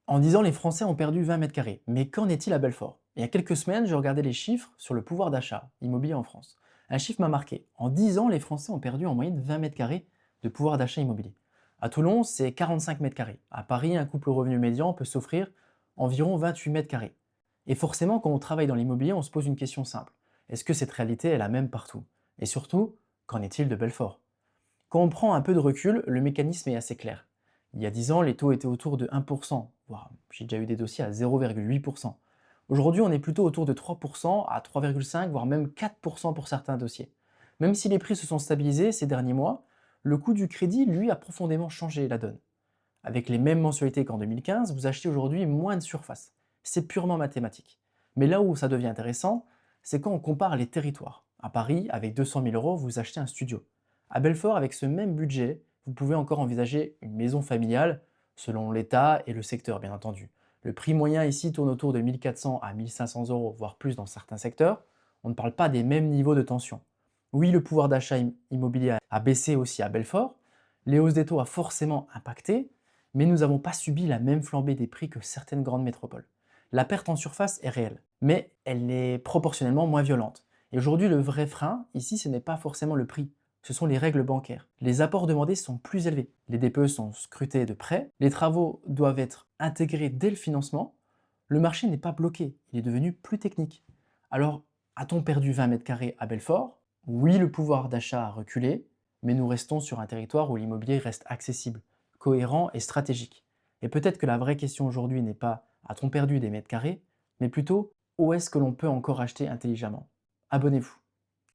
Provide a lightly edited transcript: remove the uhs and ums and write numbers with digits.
En 10 ans, les Français ont perdu 20 mètres carrés. Mais qu'en est-il à Belfort? Il y a quelques semaines, je regardais les chiffres sur le pouvoir d'achat immobilier en France. Un chiffre m'a marqué. En 10 ans, les Français ont perdu en moyenne 20 mètres carrés de pouvoir d'achat immobilier. À Toulon, c'est 45 mètres carrés. À Paris, un couple au revenu médian peut s'offrir environ 28 mètres carrés. Et forcément, quand on travaille dans l'immobilier, on se pose une question simple. Est-ce que cette réalité est la même partout? Et surtout, qu'en est-il de Belfort? Quand on prend un peu de recul, le mécanisme est assez clair. Il y a 10 ans, les taux étaient autour de 1%, voire j'ai déjà eu des dossiers à 0,8%. Aujourd'hui, on est plutôt autour de 3% à 3,5%, voire même 4% pour certains dossiers. Même si les prix se sont stabilisés ces derniers mois, le coût du crédit, lui, a profondément changé la donne. Avec les mêmes mensualités qu'en 2015, vous achetez aujourd'hui moins de surface. C'est purement mathématique. Mais là où ça devient intéressant, c'est quand on compare les territoires. À Paris, avec 200 000 euros, vous achetez un studio. À Belfort, avec ce même budget, vous pouvez encore envisager une maison familiale, selon l'état et le secteur, bien entendu. Le prix moyen ici tourne autour de 1400 à 1500 euros, voire plus dans certains secteurs. On ne parle pas des mêmes niveaux de tension. Oui, le pouvoir d'achat immobilier a baissé aussi à Belfort. Les hausses des taux a forcément impacté, mais nous n'avons pas subi la même flambée des prix que certaines grandes métropoles. La perte en surface est réelle, mais elle est proportionnellement moins violente. Et aujourd'hui, le vrai frein, ici, ce n'est pas forcément le prix, ce sont les règles bancaires. Les apports demandés sont plus élevés, les DPE sont scrutés de près, les travaux doivent être intégrés dès le financement, le marché n'est pas bloqué, il est devenu plus technique. Alors, a-t-on perdu 20 mètres carrés à Belfort? Oui, le pouvoir d'achat a reculé, mais nous restons sur un territoire où l'immobilier reste accessible, cohérent et stratégique. Et peut-être que la vraie question aujourd'hui n'est pas a-t-on perdu des mètres carrés, mais plutôt où est-ce que l'on peut encore acheter intelligemment? Abonnez-vous.